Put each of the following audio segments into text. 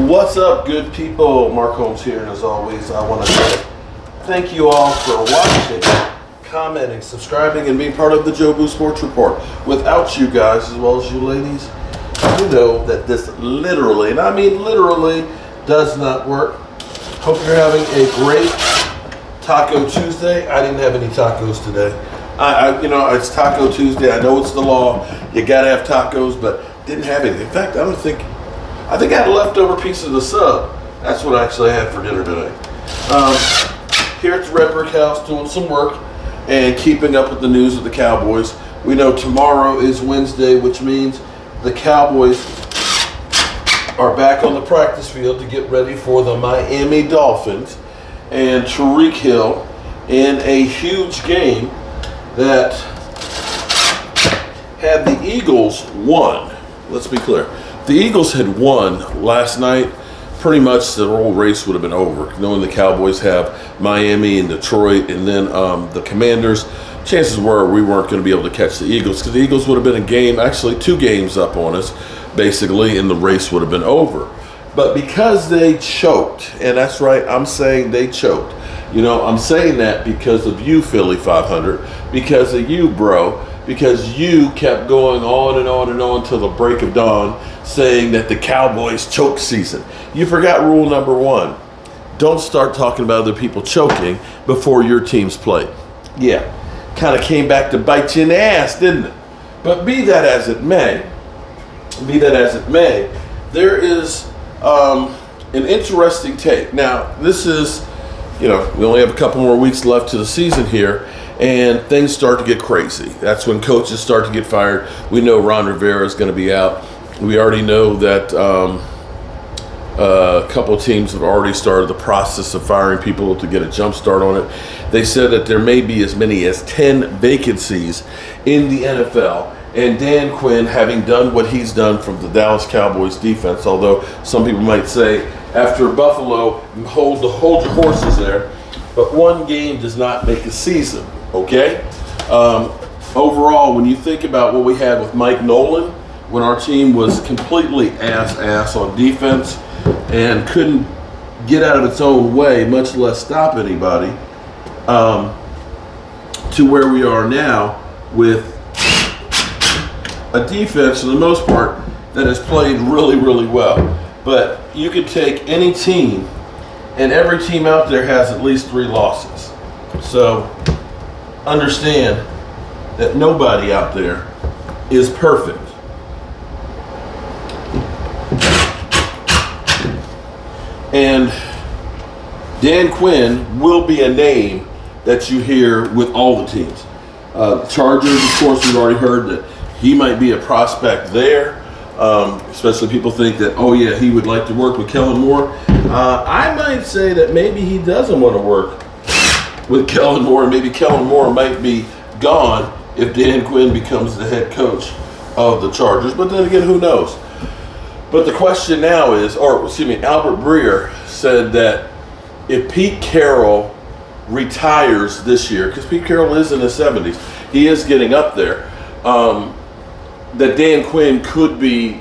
What's up, good people? Mark Holmes here, and as always, I want to thank you all for watching, commenting, subscribing, and being part of the Joe Boo Sports Report. Without you guys, as well as you ladies, you know that this literally, and I mean literally, does not work. Hope you're having a great Taco Tuesday. I didn't have any tacos today. It's Taco Tuesday. I know it's the law. You gotta have tacos, but didn't have any. In fact, I think I had a leftover piece of the sub. That's what I actually had for dinner today. Here at the Red Brick House, doing some work and keeping up with the news of the Cowboys. We know tomorrow is Wednesday, which means the Cowboys are back on the practice field to get ready for the Miami Dolphins and Tyreek Hill in a huge game that had the Eagles won. Let's be clear. The Eagles had won last night. Pretty much the whole race would have been over. Knowing the Cowboys have Miami and Detroit and then the Commanders, chances were we weren't going to be able to catch the Eagles because the Eagles would have been a game, actually 2 games up on us, basically, and the race would have been over. But because they choked, and that's right, I'm saying they choked. You know, I'm saying that because of you, Philly 500, because of you, bro, because you kept going on and on and on till the break of dawn saying that the Cowboys choke season. You forgot rule number 1. Don't start talking about other people choking before your team's played. Yeah, kind of came back to bite you in the ass, didn't it? But be that as it may, there is an interesting take. Now, this is, we only have a couple more weeks left to the season here, and things start to get crazy. That's when coaches start to get fired. We know Ron Rivera is going to be out. We already know that a couple of teams have already started the process of firing people to get a jump start on it. They said that there may be as many as 10 vacancies in the NFL. And Dan Quinn, having done what he's done from the Dallas Cowboys defense, although some people might say after Buffalo, hold your horses there, but one game does not make a season, okay? Overall, when you think about what we had with Mike Nolan, when our team was completely ass on defense and couldn't get out of its own way, much less stop anybody, to where we are now with a defense, for the most part, that has played really, really well. But you could take any team, and every team out there has at least 3 losses. So understand that nobody out there is perfect. And Dan Quinn will be a name that you hear with all the teams. Chargers, of course, we've already heard that he might be a prospect there. Especially people think that, oh yeah, he would like to work with Kellen Moore. I might say that maybe he doesn't want to work with Kellen Moore, and maybe Kellen Moore might be gone if Dan Quinn becomes the head coach of the Chargers. But then again, who knows? But the question now is, Albert Breer said that if Pete Carroll retires this year, because Pete Carroll is in his 70s, he is getting up there, that Dan Quinn could be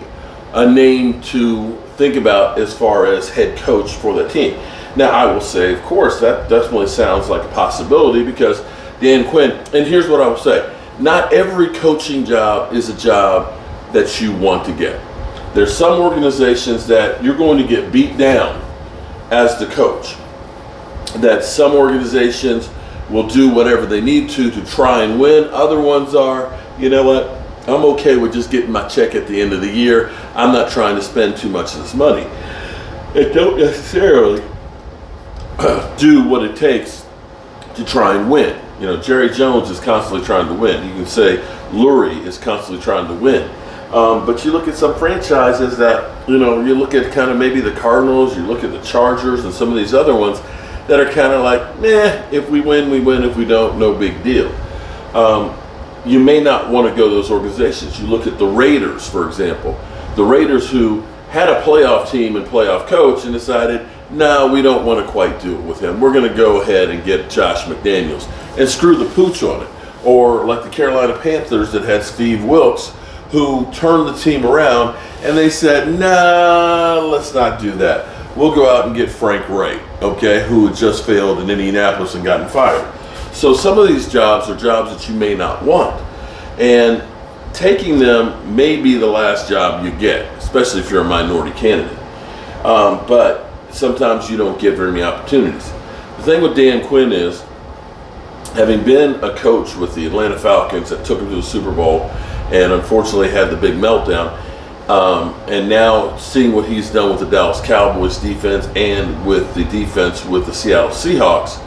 a name to think about as far as head coach for the team. Now, I will say, of course, that definitely sounds like a possibility because Dan Quinn, and here's what I will say, not every coaching job is a job that you want to get. There's some organizations that you're going to get beat down as the coach, that some organizations will do whatever they need to try and win. Other ones are, you know what, I'm okay with just getting my check at the end of the year. I'm not trying to spend too much of this money. And don't necessarily do what it takes to try and win. Jerry Jones is constantly trying to win. You can say Lurie is constantly trying to win. But you look at some franchises that, you look at kind of maybe the Cardinals, you look at the Chargers and some of these other ones that are kind of like, meh, if we win, we win. If we don't, no big deal. You may not want to go to those organizations. You look at the Raiders, for example. The Raiders who had a playoff team and playoff coach and decided, no, we don't want to quite do it with him. We're going to go ahead and get Josh McDaniels and screw the pooch on it. Or like the Carolina Panthers that had Steve Wilkes, who turned the team around, and they said, nah, let's not do that. We'll go out and get Frank Wright, okay, who had just failed in Indianapolis and gotten fired. So some of these jobs are jobs that you may not want. And taking them may be the last job you get, especially if you're a minority candidate. But sometimes you don't get very many opportunities. The thing with Dan Quinn is, having been a coach with the Atlanta Falcons that took him to the Super Bowl and unfortunately had the big meltdown, and now seeing what he's done with the Dallas Cowboys defense and with the defense with the Seattle Seahawks,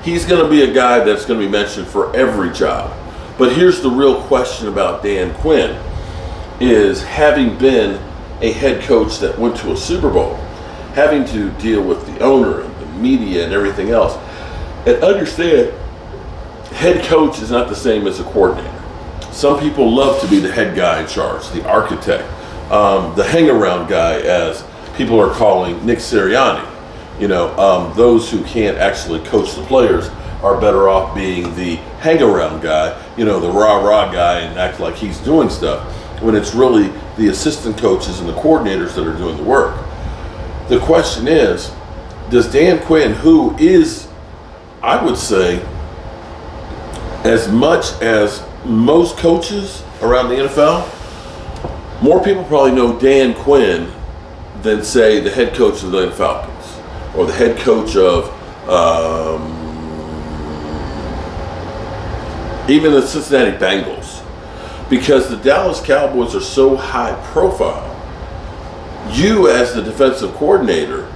he's going to be a guy that's going to be mentioned for every job. But here's the real question about Dan Quinn, is having been a head coach that went to a Super Bowl, having to deal with the owner and the media and everything else, and understand head coach is not the same as a coordinator. Some people love to be the head guy in charge, the architect, the hang-around guy, as people are calling Nick Sirianni. Those who can't actually coach the players are better off being the hang-around guy, the rah-rah guy, and act like he's doing stuff, when it's really the assistant coaches and the coordinators that are doing the work. The question is, does Dan Quinn, who is, I would say, as much as most coaches around the NFL, more people probably know Dan Quinn than, say, the head coach of the Atlanta Falcons or the head coach of even the Cincinnati Bengals, because the Dallas Cowboys are so high profile. You, as the defensive coordinator,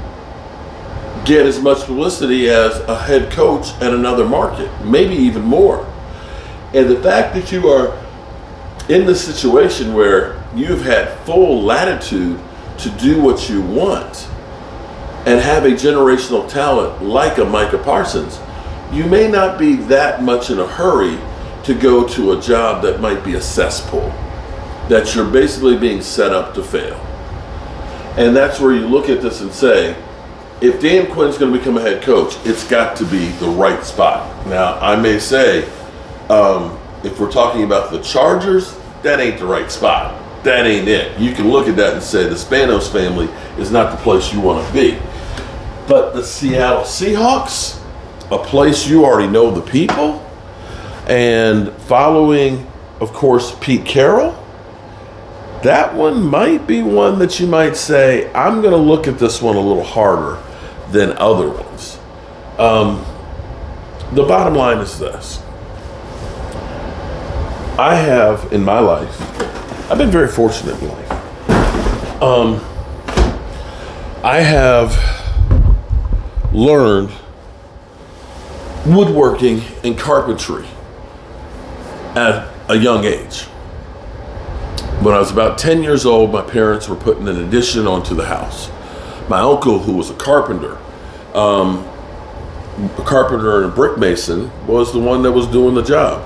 get as much publicity as a head coach at another market, maybe even more. And the fact that you are in the situation where you've had full latitude to do what you want and have a generational talent like a Micah Parsons, you may not be that much in a hurry to go to a job that might be a cesspool, that you're basically being set up to fail. And that's where you look at this and say, if Dan Quinn's going to become a head coach, it's got to be the right spot. Now, I may say, if we're talking about the Chargers, that ain't the right spot. That ain't it. You can look at that and say the Spanos family is not the place you want to be. But the Seattle Seahawks, a place you already know the people, and following, of course, Pete Carroll, that one might be one that you might say, I'm going to look at this one a little harder than other ones. The bottom line is this. I have, in my life, I've been very fortunate in life. I have learned woodworking and carpentry at a young age. When I was about 10 years old, my parents were putting an addition onto the house. My uncle, who was a carpenter and a brick mason, was the one that was doing the job.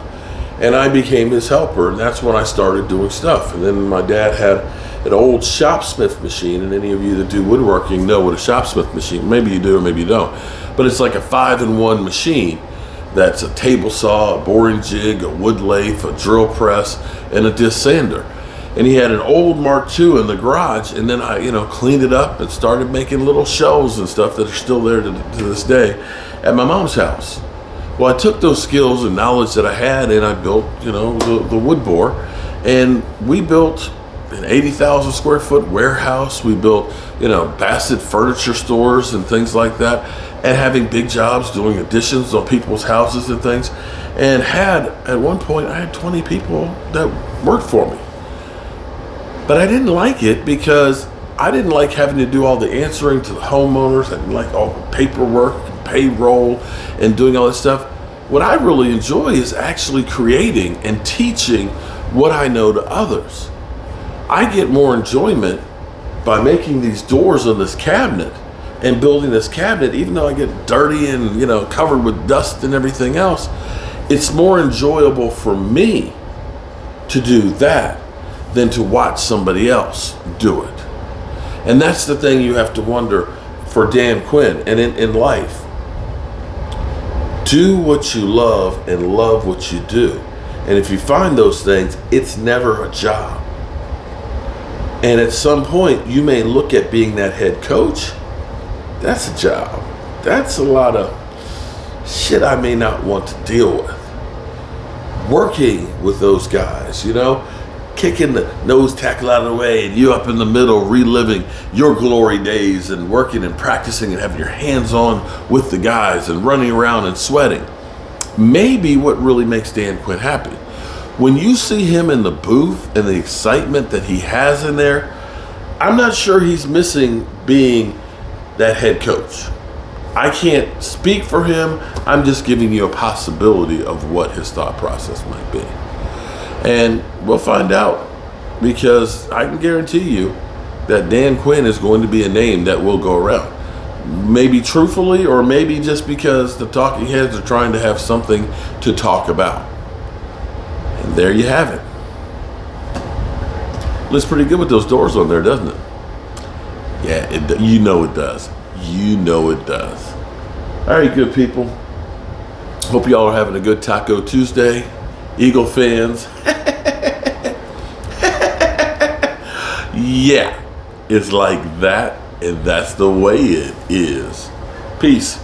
And I became his helper, and that's when I started doing stuff. And then my dad had an old shopsmith machine, and any of you that do woodworking know what a shopsmith machine, maybe you do or maybe you don't, but it's like a 5-in-1 machine. That's a table saw, a boring jig, a wood lathe, a drill press, and a disc sander. And he had an old Mark II in the garage, and then I, cleaned it up and started making little shelves and stuff that are still there to this day at my mom's house. Well, I took those skills and knowledge that I had, and I built, the wood bore, and we built an 80,000 square foot warehouse. We built, Bassett furniture stores and things like that, and having big jobs, doing additions on people's houses and things, and at one point, I had 20 people that worked for me. But I didn't like it because I didn't like having to do all the answering to the homeowners. I didn't like all the paperwork and payroll and doing all this stuff. What I really enjoy is actually creating and teaching what I know to others. I get more enjoyment by making these doors on this cabinet and building this cabinet, even though I get dirty and, covered with dust and everything else. It's more enjoyable for me to do that than to watch somebody else do it. And that's the thing you have to wonder for Dan Quinn. And in life, do what you love and love what you do. And if you find those things, it's never a job. And at some point, you may look at being that head coach. That's a job. That's a lot of shit I may not want to deal with. Working with those guys, kicking the nose tackle out of the way and you up in the middle reliving your glory days and working and practicing and having your hands on with the guys and running around and sweating. Maybe what really makes Dan Quinn happy. When you see him in the booth and the excitement that he has in there, I'm not sure he's missing being that head coach. I can't speak for him. I'm just giving you a possibility of what his thought process might be. And we'll find out, because I can guarantee you that Dan Quinn is going to be a name that will go around. Maybe truthfully, or maybe just because the talking heads are trying to have something to talk about. And there you have it. Looks pretty good with those doors on there, doesn't it? Yeah, it does. It does. All right, good people. Hope y'all are having a good Taco Tuesday. Eagle fans. Yeah, it's like that, and that's the way it is. Peace.